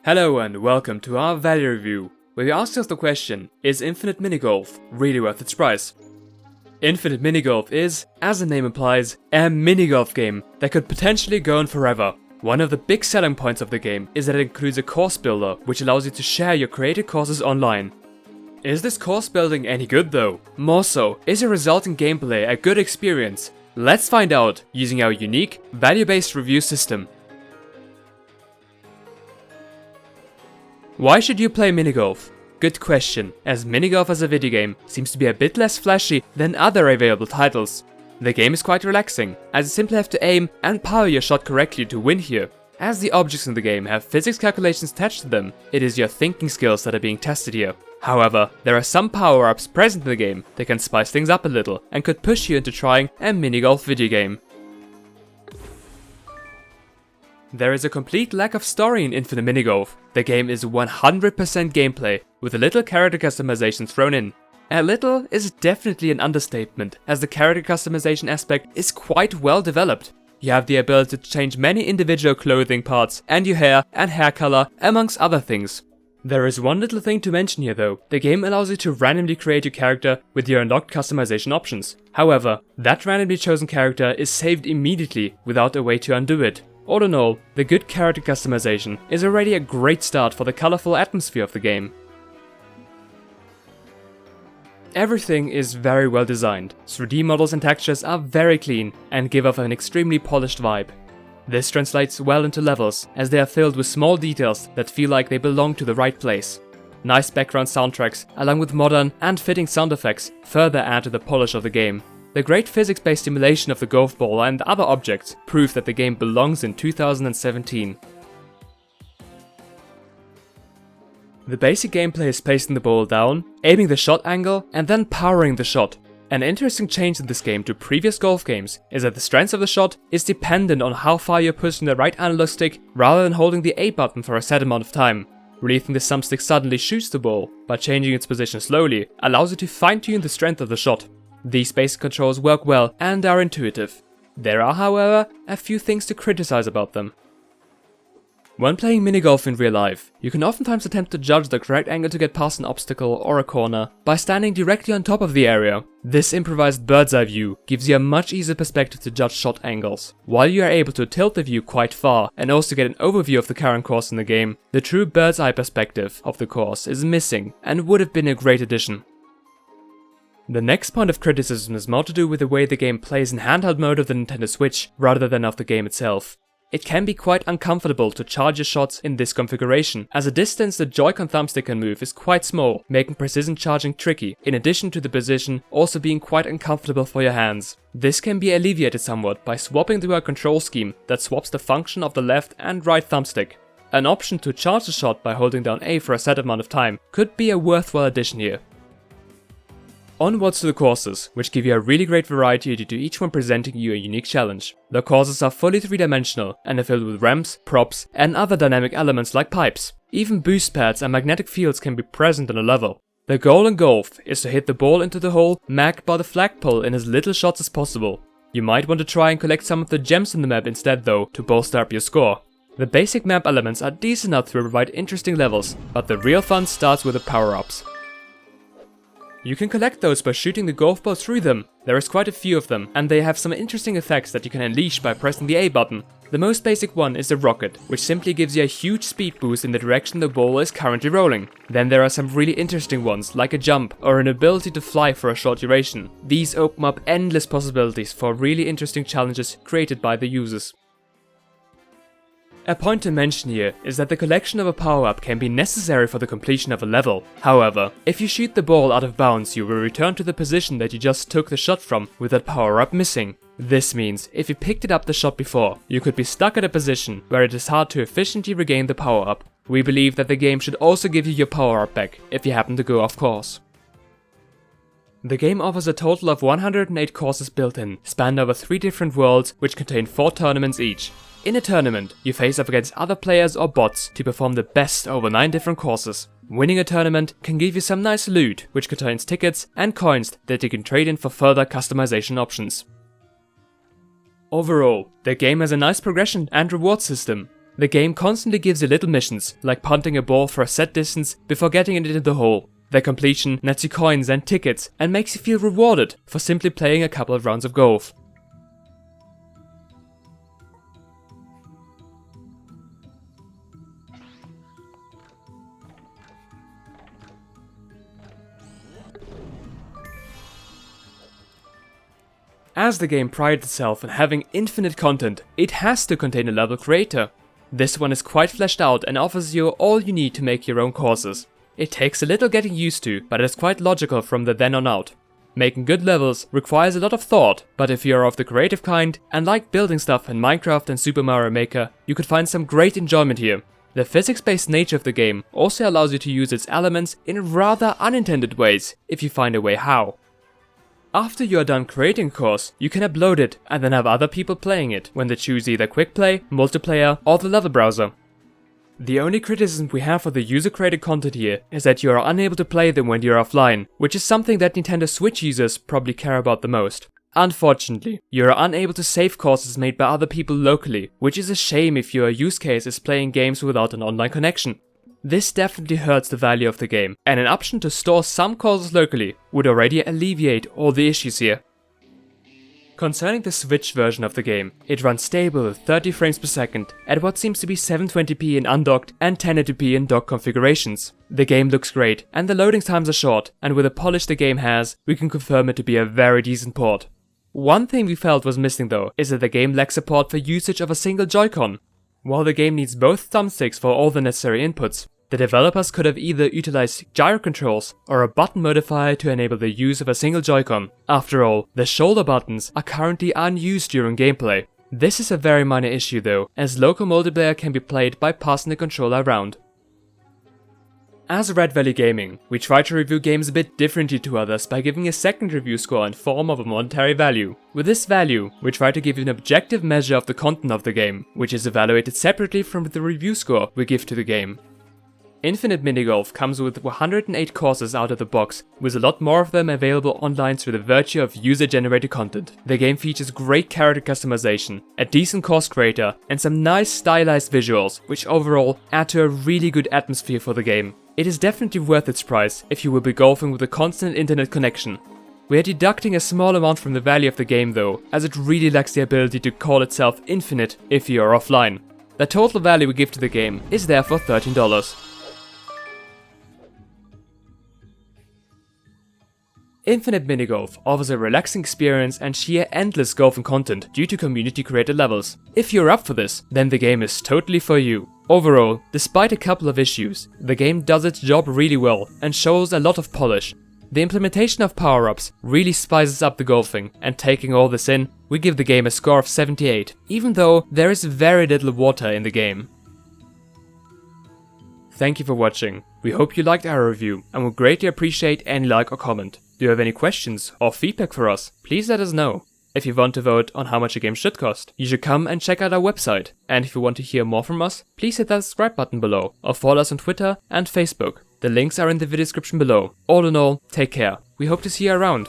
Hello and welcome to our value review, where we ask us the question, is Infinite Minigolf really worth its price? Infinite Minigolf is, as the name implies, a minigolf game that could potentially go on forever. One of the big selling points of the game is that it includes a course builder, which allows you to share your created courses online. Is this course building any good though? More so, is the resulting gameplay a good experience? Let's find out using our unique, value-based review system. Why should you play minigolf? Good question, as minigolf as a video game seems to be a bit less flashy than other available titles. The game is quite relaxing, as you simply have to aim and power your shot correctly to win here. As the objects in the game have physics calculations attached to them, it is your thinking skills that are being tested here. However, there are some power-ups present in the game that can spice things up a little and could push you into trying a minigolf video game. There is a complete lack of story in Infinite Minigolf. The game is 100% gameplay, with a little character customization thrown in. A little is definitely an understatement, as the character customization aspect is quite well developed. You have the ability to change many individual clothing parts, and your hair and hair color, amongst other things. There is one little thing to mention here though, the game allows you to randomly create your character with your unlocked customization options. However, that randomly chosen character is saved immediately without a way to undo it. All in all, the good character customization is already a great start for the colorful atmosphere of the game. Everything is very well designed, 3D models and textures are very clean and give off an extremely polished vibe. This translates well into levels, as they are filled with small details that feel like they belong to the right place. Nice background soundtracks, along with modern and fitting sound effects, further add to the polish of the game. The great physics-based simulation of the golf ball and other objects prove that the game belongs in 2017. The basic gameplay is placing the ball down, aiming the shot angle, and then powering the shot. An interesting change in this game to previous golf games is that the strength of the shot is dependent on how far you're pushing the right analog stick rather than holding the A button for a set amount of time. Releasing the thumbstick suddenly shoots the ball, but changing its position slowly allows you to fine-tune the strength of the shot. These basic controls work well and are intuitive. There are, however, a few things to criticize about them. When playing minigolf in real life, you can oftentimes attempt to judge the correct angle to get past an obstacle or a corner by standing directly on top of the area. This improvised bird's eye view gives you a much easier perspective to judge shot angles. While you are able to tilt the view quite far and also get an overview of the current course in the game, the true bird's eye perspective of the course is missing and would have been a great addition. The next point of criticism is more to do with the way the game plays in handheld mode of the Nintendo Switch rather than of the game itself. It can be quite uncomfortable to charge your shots in this configuration, as the distance the Joy-Con thumbstick can move is quite small, making precision charging tricky, in addition to the position also being quite uncomfortable for your hands. This can be alleviated somewhat by swapping to a control scheme that swaps the function of the left and right thumbstick. An option to charge the shot by holding down A for a set amount of time could be a worthwhile addition here. Onwards to the courses, which give you a really great variety due to each one presenting you a unique challenge. The courses are fully three-dimensional and are filled with ramps, props, and other dynamic elements like pipes. Even boost pads and magnetic fields can be present on a level. The goal in golf is to hit the ball into the hole marked by the flagpole in as little shots as possible. You might want to try and collect some of the gems in the map instead though, to bolster up your score. The basic map elements are decent enough to provide interesting levels, but the real fun starts with the power-ups. You can collect those by shooting the golf ball through them. There is quite a few of them, and they have some interesting effects that you can unleash by pressing the A button. The most basic one is the rocket, which simply gives you a huge speed boost in the direction the ball is currently rolling. Then there are some really interesting ones, like a jump or an ability to fly for a short duration. These open up endless possibilities for really interesting challenges created by the users. A point to mention here is that the collection of a power-up can be necessary for the completion of a level. However, if you shoot the ball out of bounds, you will return to the position that you just took the shot from with that power-up missing. This means if you picked it up the shot before, you could be stuck at a position where it is hard to efficiently regain the power-up. We believe that the game should also give you your power-up back if you happen to go off course. The game offers a total of 108 courses built in, spanned over 3 different worlds which contain 4 tournaments each. In a tournament, you face off against other players or bots to perform the best over 9 different courses. Winning a tournament can give you some nice loot, which contains tickets and coins that you can trade in for further customization options. Overall, the game has a nice progression and reward system. The game constantly gives you little missions, like punting a ball for a set distance before getting it into the hole. Their completion nets you coins and tickets and makes you feel rewarded for simply playing a couple of rounds of golf. As the game prides itself on having infinite content, it has to contain a level creator. This one is quite fleshed out and offers you all you need to make your own courses. It takes a little getting used to, but is quite logical from the then on out. Making good levels requires a lot of thought, but if you are of the creative kind and like building stuff in Minecraft and Super Mario Maker, you could find some great enjoyment here. The physics-based nature of the game also allows you to use its elements in rather unintended ways, if you find a way how. After you are done creating a course, you can upload it and then have other people playing it when they choose either quick play, multiplayer or the level browser. The only criticism we have for the user-created content here is that you are unable to play them when you are offline, which is something that Nintendo Switch users probably care about the most. Unfortunately, you are unable to save courses made by other people locally, which is a shame if your use case is playing games without an online connection. This definitely hurts the value of the game, and an option to store some courses locally would already alleviate all the issues here. Concerning the Switch version of the game, it runs stable at 30 frames per second at what seems to be 720p in undocked and 1080p in docked configurations. The game looks great, and the loading times are short, and with the polish the game has, we can confirm it to be a very decent port. One thing we felt was missing though is that the game lacks support for usage of a single Joy-Con. While the game needs both thumbsticks for all the necessary inputs, the developers could have either utilized gyro controls or a button modifier to enable the use of a single Joy-Con. After all, the shoulder buttons are currently unused during gameplay. This is a very minor issue though, as local multiplayer can be played by passing the controller around. As Red Valley Gaming, we try to review games a bit differently to others by giving a second review score in form of a monetary value. With this value, we try to give you an objective measure of the content of the game, which is evaluated separately from the review score we give to the game. Infinite Minigolf comes with 108 courses out of the box, with a lot more of them available online through the virtue of user-generated content. The game features great character customization, a decent course creator, and some nice stylized visuals, which overall add to a really good atmosphere for the game. It is definitely worth its price if you will be golfing with a constant internet connection. We are deducting a small amount from the value of the game though, as it really lacks the ability to call itself infinite if you are offline. The total value we give to the game is therefore $13. Infinite Minigolf offers a relaxing experience and sheer endless golfing content due to community created levels. If you're up for this, then the game is totally for you. Overall, despite a couple of issues, the game does its job really well and shows a lot of polish. The implementation of power-ups really spices up the golfing, and taking all this in, we give the game a score of 78, even though there is very little water in the game. Thank you for watching. We hope you liked our review and would greatly appreciate any like or comment. Do you have any questions or feedback for us? Please let us know. If you want to vote on how much a game should cost, you should come and check out our website. And if you want to hear more from us, please hit that subscribe button below or follow us on Twitter and Facebook. The links are in the video description below. All in all, take care. We hope to see you around.